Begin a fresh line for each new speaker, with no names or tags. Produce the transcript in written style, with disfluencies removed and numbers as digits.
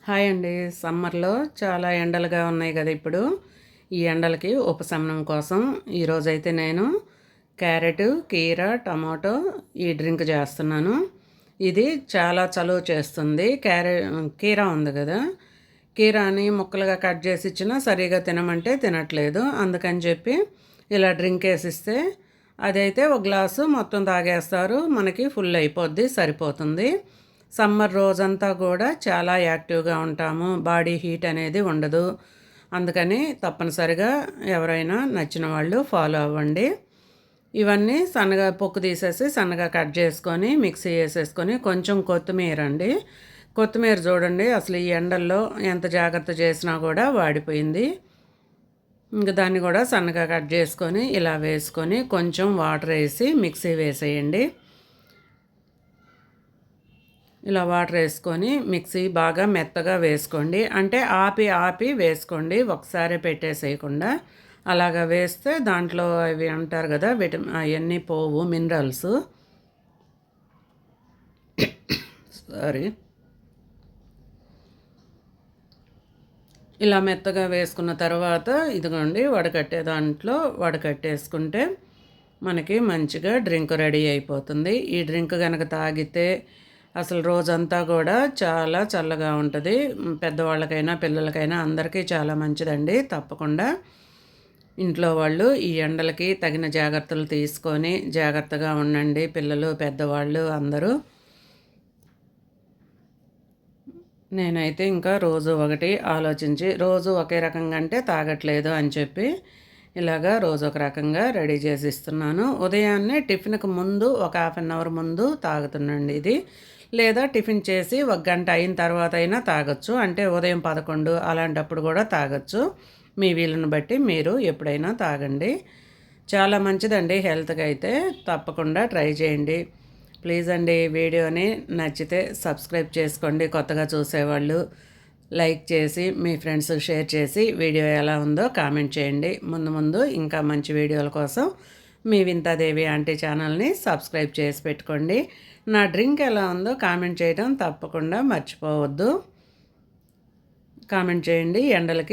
Hi అండి. సమ్మర్‌లో చాలా ఎండలుగా ఉన్నాయి కదా ఇప్పుడు. ఈ ఎండలకి ఉపశమనం కోసం ఈరోజైతే నేను క్యారెట్, కీర, టమాటో ఈ డ్రింక్ చేస్తున్నాను. ఇది చాలా చలువ చేస్తుంది. కీర ఉంది కదా! కీరాని ముక్కలుగా కట్ చేసి ఇచ్చినా సరిగ్గా తినమంటే తినట్లేదు. అందుకని చెప్పి ఇలా డ్రింక్ వేసిస్తే అదైతే ఒక గ్లాసు మొత్తం తాగేస్తారు. మనకి ఫుల్ అయిపోద్ది, సరిపోతుంది. సమ్మర్ రోజంతా కూడా చాలా యాక్టివ్గా ఉంటాము. బాడీ హీట్ అనేది ఉండదు. అందుకని తప్పనిసరిగా ఎవరైనా నచ్చిన వాళ్ళు ఫాలో అవ్వండి. ఇవన్నీ సన్నగా పొక్కు తీసేసి సన్నగా కట్ చేసుకొని మిక్సీ వేసేసుకొని కొంచెం కొత్తిమీర అండి. కొత్తిమీర చూడండి అసలు ఈ ఎండల్లో ఎంత జాగ్రత్త చేసినా కూడా వాడిపోయింది. ఇంక దాన్ని కూడా సన్నగా కట్ చేసుకొని ఇలా వేసుకొని కొంచెం వాటర్ వేసి మిక్సీ వేసేయండి. ఇలా వాటర్ వేసుకొని మిక్సీ బాగా మెత్తగా వేసుకోండి. అంటే ఆపి ఆపి వేసుకోండి, ఒకసారి పెట్టేసేయకుండా. అలాగా వేస్తే దాంట్లో అవి అంటారు కదా అవన్నీ పోవు, మినరల్స్. సారీ. ఇలా మెత్తగా వేసుకున్న తర్వాత ఇదిగోండి వడకట్టే దాంట్లో వడకట్టేసుకుంటే మనకి మంచిగా డ్రింక్ రెడీ అయిపోతుంది. ఈ డ్రింక్ కనుక తాగితే అసలు రోజంతా కూడా చాలా చల్లగా ఉంటుంది. పెద్దవాళ్ళకైనా పిల్లలకైనా అందరికీ చాలా మంచిదండి. తప్పకుండా ఇంట్లో వాళ్ళు ఈ ఎండలకి తగిన జాగ్రత్తలు తీసుకొని జాగ్రత్తగా ఉండండి. పిల్లలు పెద్దవాళ్ళు అందరూ. నేనైతే ఇంకా రోజు ఒకటి ఆలోచించి రోజు ఒకే రకంగా అంటే తాగట్లేదు అని చెప్పి ఇలాగా రోజు ఒక రకంగా రెడీ చేసి ఇస్తున్నాను. ఉదయాన్నే టిఫిన్కి ముందు ఒక హాఫ్ అన్ అవర్ ముందు తాగుతున్నాండి ఇది. లేదా టిఫిన్ చేసి ఒక గంట అయిన తర్వాత అయినా తాగొచ్చు. అంటే ఉదయం 11 అలాంటప్పుడు కూడా తాగొచ్చు. మీ వీలుని బట్టి మీరు ఎప్పుడైనా తాగండి. చాలా మంచిదండి హెల్త్కి అయితే. తప్పకుండా ట్రై చేయండి. ప్లీజ్ అండి, వీడియోని నచ్చితే సబ్స్క్రైబ్ చేసుకోండి. కొత్తగా చూసేవాళ్ళు లైక్ చేసి మీ ఫ్రెండ్స్ షేర్ చేసి వీడియో ఎలా ఉందో కామెంట్ చేయండి. ముందు ముందు ఇంకా మంచి వీడియోల కోసం మీ వింతాదేవి ఆంటీ ఛానల్ని సబ్స్క్రైబ్ చేసి పెట్టుకోండి. నా డ్రింక్ ఎలా ఉందో కామెంట్ చేయడం తప్పకుండా మర్చిపోవద్దు. కామెంట్ చేయండి. ఎండలకి